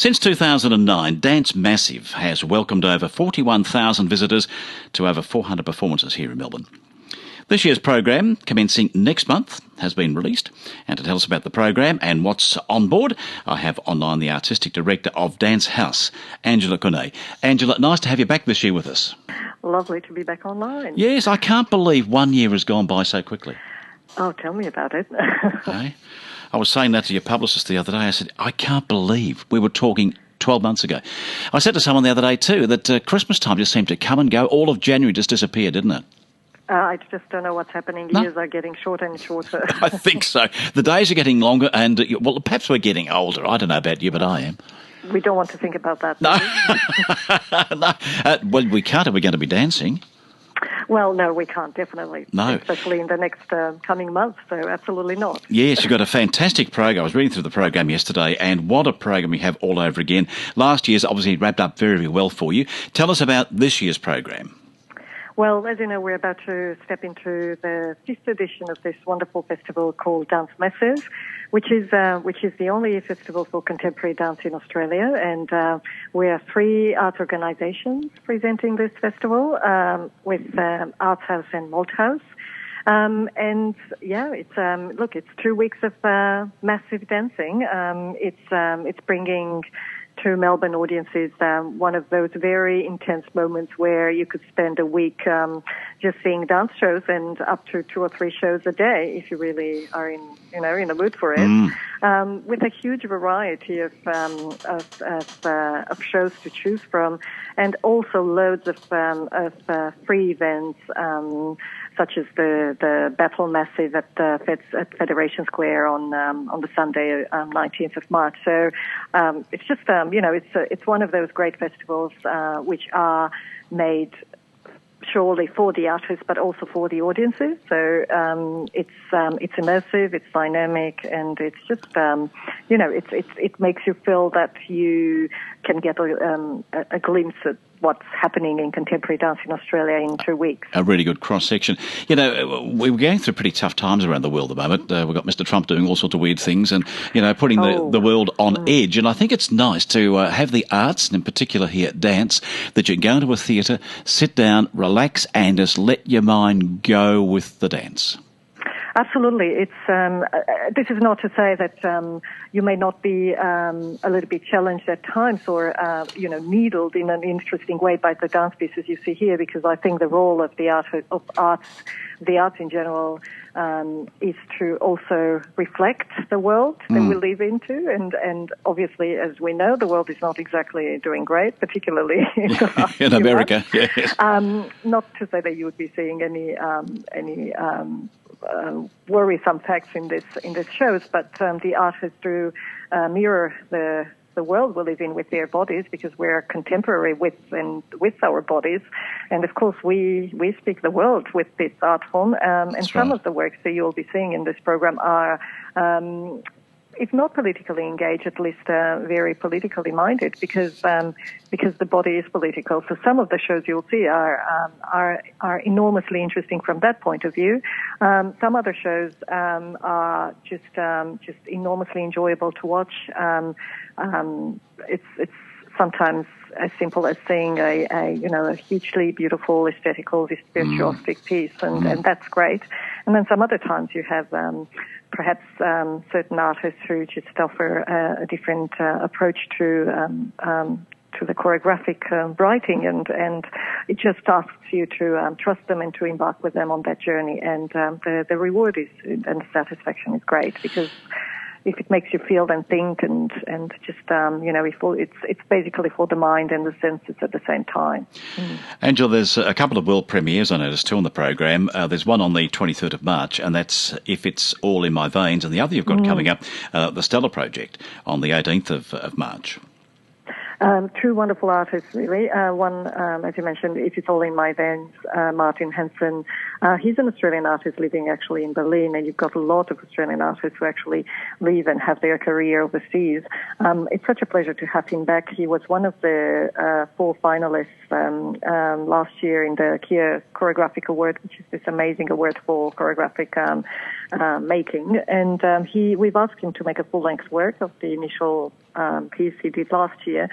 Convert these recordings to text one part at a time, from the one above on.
Since 2009, Dance Massive has welcomed over 41,000 visitors to over 400 performances here in Melbourne. This year's program, commencing next month, has been released. And to tell us about the program and what's on board, I have online the Artistic Director of Dance House, Angela Conquet. Angela, nice to have you back this year with us. Lovely to be back online. Yes, I can't believe 1 year has gone by so quickly. Oh, tell me about it. Okay. I was saying that to your publicist the other day. I said, I can't believe we were talking 12 months ago. I said to someone the other day too that Christmas time just seemed to come and go. All of January just disappeared, didn't it? I just don't know what's happening. No. Years are getting shorter and shorter. I think so. The days are getting longer and, well, perhaps we're getting older. I don't know about you, but I am. We don't want to think about that. No. No. Well, we can't if we're going to be dancing. Well, no, we can't, definitely. No. Especially in the next coming months, so absolutely not. Yes, you've got a fantastic program. I was reading through the program yesterday, and what a program you have all over again. Last year's obviously wrapped up very, very well for you. Tell us about this year's program. Well, as you know, we're about to step into the 5th edition of this wonderful festival called Dance Massive, which is the only festival for contemporary dance in Australia. And we are 3 art organisations presenting this festival with Arts House and Malthouse. And yeah, it's 2 weeks of massive dancing. It's bringing to Melbourne audiences one of those very intense moments where you could spend a week just seeing dance shows and up to 2 or 3 shows a day if you really are in the mood for it. With a huge variety of shows to choose from, and also loads of free events. Such as the Battle Massive at Federation Square on the Sunday, 19th of March. So it's just it's one of those great festivals which are made surely for the artists, but also for the audiences. So it's immersive, it's dynamic, and it's just it makes you feel that you can get a glimpse at what's happening in contemporary dance in Australia in 2 weeks. A really good cross-section. You know, we're going through pretty tough times around the world at the moment. We've got Mr. Trump doing all sorts of weird things and, putting the world on edge. And I think it's nice to have the arts, and in particular here, dance, that you go into a theatre, sit down, relax, and just let your mind go with the dance. Absolutely. It's this is not to say that you may not be a little bit challenged at times or needled in an interesting way by the dance pieces you see here, because I think the role of the arts in general is to also reflect the world that we live into, and obviously, as we know, the world is not exactly doing great, particularly in America. Yes. Not to say that you would be seeing any worrisome facts in this shows, but the artists do mirror the world we live in with their bodies, because we're contemporary with our bodies, and of course we speak the world with this art form. And That's some right. of the works that you'll be seeing in this program are, if not politically engaged, at least very politically minded, because the body is political. So some of the shows you'll see are enormously interesting from that point of view. Some other shows are just enormously enjoyable to watch. It's sometimes as simple as seeing a hugely beautiful, aesthetical, virtuosic piece, and that's great. And then some other times you have perhaps certain artists who just offer a different approach to the choreographic writing, and it just asks you to trust them and to embark with them on that journey. And the reward and the satisfaction is great, because if it makes you feel and think and just it's basically for the mind and the senses at the same time. Angela, there's a couple of world premieres I noticed too on the program. There's one on the 23rd of March, and that's If It's All in My Veins, and the other you've got coming up, the Stella Project, on the 18th of March. 2 wonderful artists, really. One, as you mentioned, If It's All in My Veins, Martin Hansen. He's an Australian artist living actually in Berlin, and you've got a lot of Australian artists who actually live and have their career overseas. It's such a pleasure to have him back. He was one of the 4 finalists last year in the Kia Choreographic Award, which is this amazing award for choreographic making. And we've asked him to make a full-length work of the initial piece he did last year.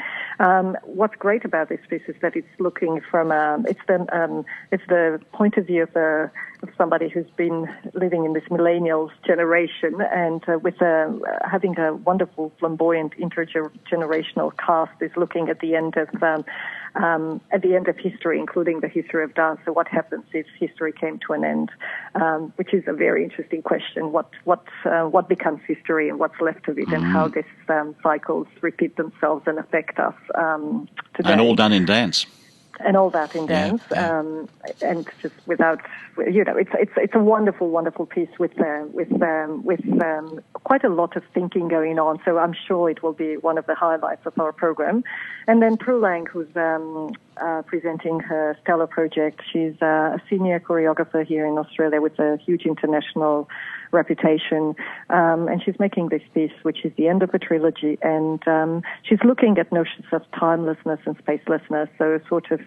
What's great about this piece is that it's looking from it's the point of view of somebody who's been living in this millennials generation, and with having a wonderful, flamboyant, intergenerational cast, is looking at the end of history, including the history of dance. So what happens if history came to an end? Which is a very interesting question. What becomes history and what's left of it, and how this cycles repeat themselves and affect us today. And all done in dance. And all that in dance, and just without, it's a wonderful, wonderful piece with quite a lot of thinking going on. So I'm sure it will be one of the highlights of our program. And then Prue Lang, who's presenting her stellar project. She's a senior choreographer here in Australia with a huge international reputation, and she's making this piece, which is the end of a trilogy, and she's looking at notions of timelessness and spacelessness, so sort of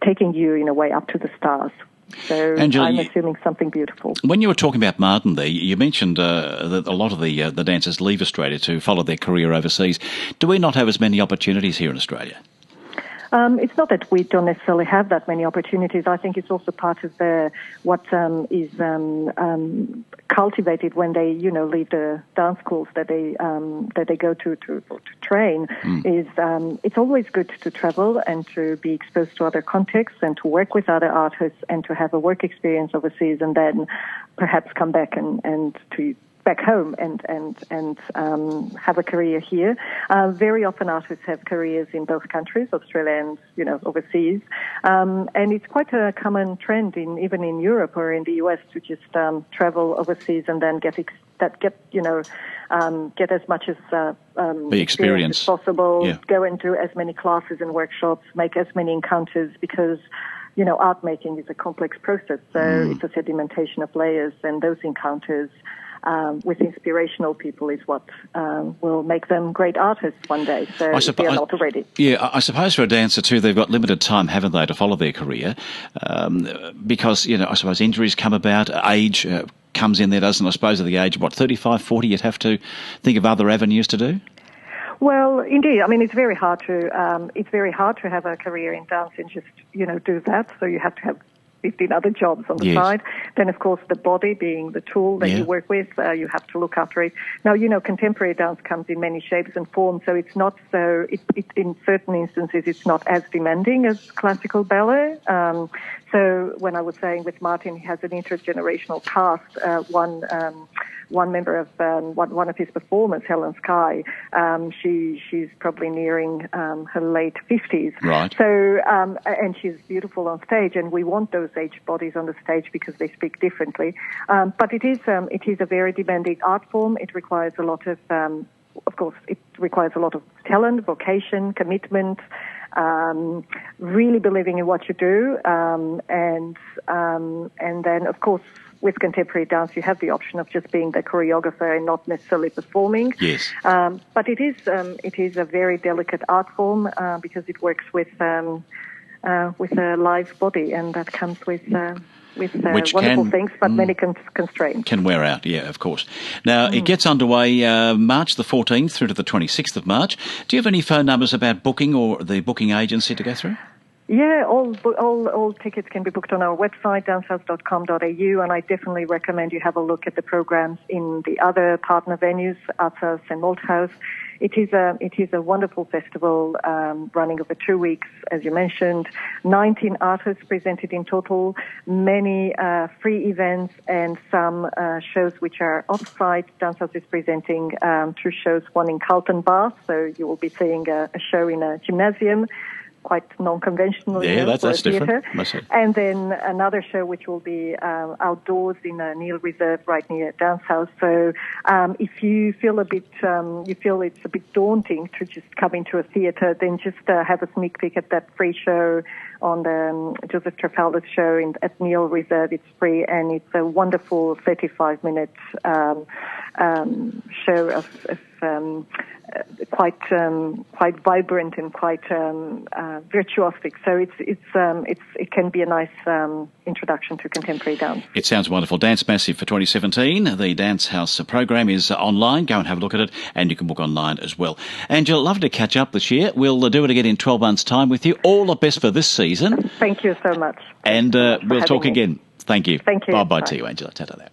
taking you in a way up to the stars. So Angela, I'm assuming something beautiful. When you were talking about Martin there, you mentioned that a lot of the dancers leave Australia to follow their career overseas. Do we not have as many opportunities here in Australia? It's not that we don't necessarily have that many opportunities. I think it's also part of what is cultivated when they, leave the dance schools that they go to train. Is it's always good to travel and to be exposed to other contexts and to work with other artists and to have a work experience overseas, and then perhaps come back and to back home and have a career here. Very often artists have careers in both countries, Australia and, overseas. And it's quite a common trend even in Europe or in the US to just travel overseas and then get as much as experience as possible, go and do as many classes and workshops, make as many encounters, because art making is a complex process. So it's a sedimentation of layers, and those encounters with inspirational people is what will make them great artists one day. So they are not already. Yeah, I suppose for a dancer too, they've got limited time, haven't they, to follow their career? Because, I suppose injuries come about, age comes in there, doesn't it? I suppose at the age of, 35, 40, you'd have to think of other avenues to do? Well, indeed. I mean, it's very hard to have a career in dance and just, do that. So you have to have 15 other jobs on the side. Then, of course, the body being the tool that you work with, you have to look after it. Now, contemporary dance comes in many shapes and forms, so it's not so, in certain instances, it's not as demanding as classical ballet. So when I was saying with Martin, he has an intergenerational cast, one member of one of his performers, Helen Sky, she's probably nearing her late 50s. Right. So and she's beautiful on stage, and we want those aged bodies on the stage because they speak differently. But it is a very demanding art form. It requires a lot of course, it requires a lot of talent, vocation, commitment. Really believing in what you do, and then of course with contemporary dance you have the option of just being the choreographer and not necessarily performing. Yes. But it is a very delicate art form because it works with a live body, and that comes with wonderful things, but many constraints. Can wear out, yeah, of course. Now, it gets underway March the 14th through to the 26th of March. Do you have any phone numbers about booking or the booking agency to go through? Yeah, all tickets can be booked on our website, dancehouse.com.au, and I definitely recommend you have a look at the programs in the other partner venues, Arts House and Malthouse. It is a wonderful festival running over 2 weeks, as you mentioned. 19 artists presented in total, many free events, and some shows which are off-site. Dance House is presenting 2 shows, one in Carlton Bath, so you will be seeing a show in a gymnasium, quite non-conventional for a theatre. And then another show which will be outdoors in a Neil Reserve right near Dance House. So if you feel it's a bit daunting to just come into a theatre, then just have a sneak peek at that free show on the Joseph Trafalgar's show at Neil Reserve. It's free, and it's a wonderful 35-minute show of quite vibrant and quite virtuosic. So it can be a nice introduction to contemporary dance. It sounds wonderful. Dance Massive for 2017. The Dance House program is online. Go and have a look at it, and you can book online as well. Angela, lovely to catch up this year. We'll do it again in 12 months' time with you. All the best for this season. Thank you so much. And we'll talk again. Thank you. Thank you. Bye-bye to you, Angela. Ta-ta there.